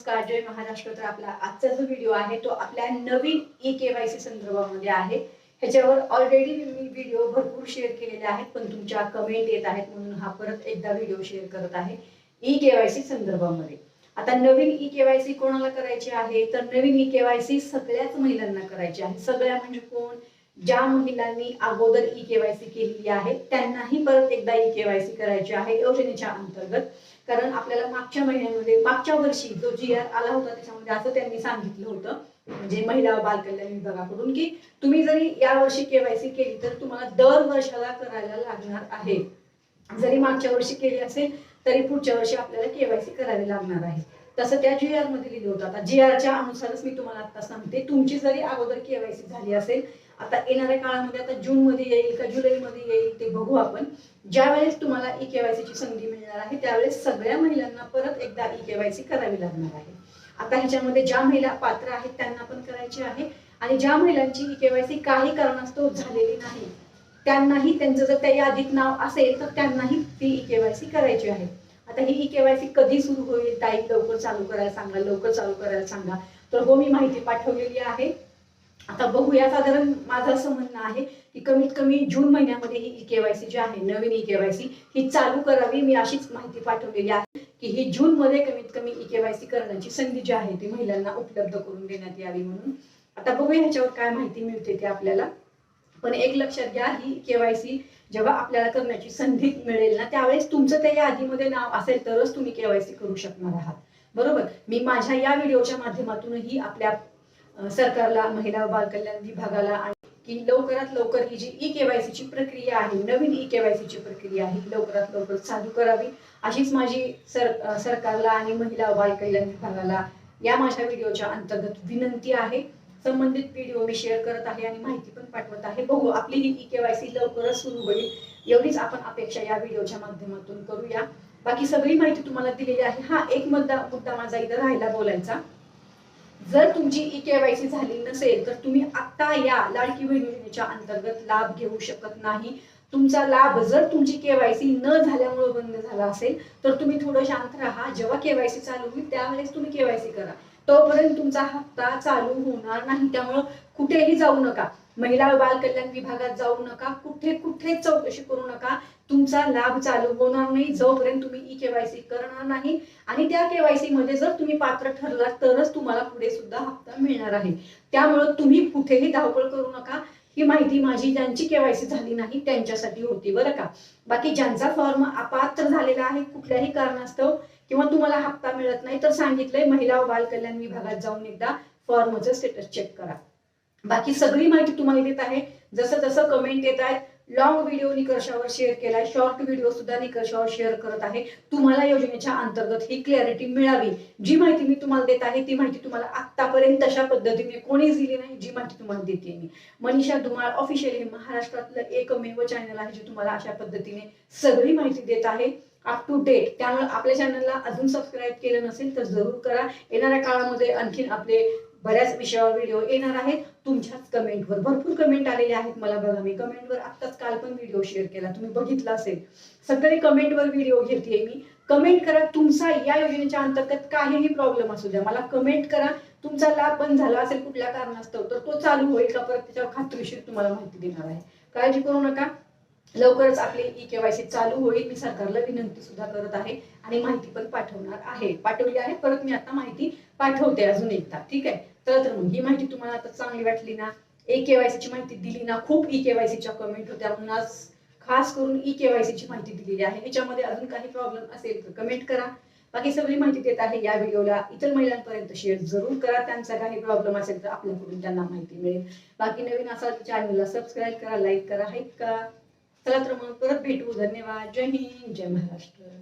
नमस्कार, जय महाराष्ट्र. तर आपला आजचा जो व्हिडिओ आहे तो आपल्या नवीन ई-केवायसी संदर्भामध्ये आहे. ह्याच्यावर ऑलरेडी मी व्हिडिओ भरपूर शेअर केलेले आहेत, पण तुमच्या कमेंट येत आहेत म्हणून हा परत एकदा व्हिडिओ शेअर करत आहे ई-केवायसी संदर्भामध्ये. आता नवीन ई-केवायसी कोणाला करायची आहे? तर नवीन ई-केवायसी सगळ्याच महिलांना करायची आहे. सगळ्या म्हणजे कोण? ज्या महिलांनी अगोदर ई-केवायसी केलेली आहे त्यांनाही परत एकदा ई-केवायसी करायची आहे योजनेच्या अंतर्गत. कारण आपल्याला मागच्या महिन्यामध्ये मागच्या वर्षी जो जी.आर आला होता त्याच्यामध्ये असं त्यांनी सांगितलं होतं, म्हणजे महिला व बालकल्याण विभागाकडून, की तुम्ही जरी या वर्षी केवायसी केली तर तुम्हाला दर वर्षाला करायला लागणार आहे. जरी मागच्या वर्षी केली असेल तरी पुढच्या वर्षी आपल्याला केवायसी करावी लागणार आहे. तसं त्या जी.आर मध्ये लिहिलं होतं. आता जी.आरच्या अनुसारच मी तुम्हाला आता सांगते, तुमची जरी अगोदर केवायसी झाली असेल, आता येणाऱ्या काळामध्ये आता जून मध्ये येईल का जुलै मध्ये येईल ते बघू आपण. ज्या वेळेस तुम्हाला ई केवायसीची संधी मिळणार आहे त्यावेळेस सगळ्या महिलांना परत एकदा ई केवायसी करावी लागणार आहे. आता ह्याच्यामध्ये ज्या महिला पात्र आहेत त्यांना पण करायची आहे, आणि ज्या महिलांची ई केवायसी काही कारणास्तव झालेली नाही त्यांनाही, त्यांचं जर त्या यादीत नाव असेल तर त्यांनाही ती ई केवायसी करायची आहे. आता ही ई केवायसी कधी सुरू होईल? ताई लवकर चालू करायला सांगा, लवकर चालू करायला सांगा. तर हो, मी माहिती पाठवलेली आहे. आता बघूया, साधारण माझं असं म्हणणं आहे की कमीत कमी जून महिन्यामध्ये ही ई केवायसी जी आहे, नवीन ई केवायसी ही चालू करावी. मी अशीच माहिती पाठवलेली आहे की ही जून मध्ये कमीत कमी ई केवायसी करण्याची संधी जी आहे ती महिलांना उपलब्ध करून देण्यात यावी म्हणून. आता बघूया ह्याच्यावर काय माहिती मिळते ते आपल्याला. पण एक लक्षात घ्या, ही केवायसी जेव्हा आपल्याला करण्याची संधी मिळेल ना त्यावेळेस तुमचं त्या यादीमध्ये नाव असेल तरच तुम्ही केवायसी करू शकणार आहात. बरोबर. मी माझ्या या व्हिडिओच्या माध्यमातूनही आपल्या सरकारला, महिला व बालकल्याण विभागाला की लवकरात लवकर ही जी ई केवायसीची प्रक्रिया आहे, नवीन ई केवायसीची प्रक्रिया आहे, लवकरात लवकर चालू करावी अशीच माझी सरकारला आणि महिला व बालकल्याण विभागाला या माझ्या व्हिडिओच्या अंतर्गत विनंती आहे. संबंधित व्हिडिओ मी शेअर करत आहे आणि माहिती पण पाठवत आहे. बघू, आपली ही ई केवायसी लवकरच सुरू होईल एवढीच आपण अपेक्षा या व्हिडिओच्या माध्यमातून करूया. बाकी सगळी माहिती तुम्हाला दिलेली आहे. हा एक मुद्दा माझा इथं राहिला बोलायचा. जर तुमची ई केवायसी झाली नसेल तर तुम्ही आता या लाडकी बहीण योजनेच्या अंतर्गत लाभ घेऊ शकत नाही. तुमचा लाभ जर तुमची केवायसी न झाल्यामुळे बंद झाला असेल तर तुम्ही थोडं शांत राहा. जेव्हा केवायसी चालू होईल त्यावेळेस तुम्ही केवायसी करा. तोपर्यंत तुमचा हप्ता चालू होणार नाही. त्यामुळे कुठेही जाऊ नका, महिला व बाल कल्याण विभागात जाऊ नका, कुठे चौकशी करू नका. तुमचा लाभ चालू होणार नाही जोपर्यंत तुम्ही ई केवायसी करणार नाही. आणि त्या केवायसी मध्ये जर तुम्ही पात्र ठरलात तरच तुम्हाला पुढे सुद्धा हप्ता मिळणार आहे. त्यामुळे तुम्ही कुठेही धावपळ करू नका. ही माहिती माझी ज्यांची केवायसी झाली नाही त्यांच्यासाठी होती, बरं का. बाकी ज्यांचा फॉर्म अपात्र झालेला आहे कुठल्याही कारणास्तव किंवा तुम्हाला हप्ता मिळत नाही तर सांगितलंय, महिला व बाल कल्याण विभागात जाऊन एकदा फॉर्मचं स्टेटस चेक करा. बाकी सगळी माहिती तुम्हाला देत आहे. जसं जसं कमेंट येत आहेत, लॉंग व्हिडिओ निकषावर शेअर केलाय, शॉर्ट व्हिडिओ सुद्धा निकषावर शेअर करत आहे. तुम्हाला योजनेच्या अंतर्गत ही क्लॅरिटी मिळावी. जी माहिती मी तुम्हाला देत आहे ती माहिती तुम्हाला आतापर्यंत तशा पद्धतीने कोणीच दिली नाही जी माहिती तुम्हाला देते मी. मनीषा धुमाळ ऑफिशियल हे महाराष्ट्रातलं एकमेव चॅनल आहे जे तुम्हाला अशा पद्धतीने सगळी माहिती देत आहे अप टू डेट. त्यामुळे आपल्या चॅनलला अजून सबस्क्राईब केलं नसेल तर जरूर करा. येणाऱ्या काळामध्ये आणखीन आपले बऱ्याच विषयावर व्हिडिओ येणार आहेत. तुमच्याच कमेंटवर भरपूर कमेंट आलेले आहेत मला. बघा, मी कमेंटवर आत्ताच काल पण व्हिडिओ शेअर केला, तुम्ही बघितला असेल. सगळे कमेंटवर व्हिडिओ घेते मी. कमेंट करा, तुमचा या योजनेच्या अंतर्गत काहीही प्रॉब्लेम असू द्या मला कमेंट करा. तुमचा लाभ बंद झाला असेल कुठल्या कारणास्तव तर तो चालू होईल का परत त्याच्यावर खात्रीशीर तुम्हाला माहिती देणार आहे. काळजी करू नका, लवकरच आपली ई केवायसी चालू होईल. मी सरकारला विनंती सुद्धा करत आहे आणि माहिती पण पाठवली आहे. परत मी आता माहिती पाठवते अजून एकदा, ठीक आहे. तर मग ही माहिती तुम्हाला आता चांगली वाटली ना? ई केवायसीची माहिती दिली ना? खूप ई केवायसीच्या कमेंट होत्या म्हणून आज खास करून ई केवायसीची माहिती दिलेली आहे. याच्यामध्ये अजून काही प्रॉब्लेम असेल तर कमेंट करा. बाकी सगळी माहिती देत आहे. या व्हिडिओला इतर महिलांपर्यंत शेअर जरूर करा. त्यांचा काही प्रॉब्लेम असेल तर आपल्याकडून त्यांना माहिती मिळेल. बाकी नवीन असाल तर चॅनलला सबस्क्राईब करा, लाईक करा, हाईक करा. चला तर मग परत भेटू. धन्यवाद. जय हिंद, जय महाराष्ट्र.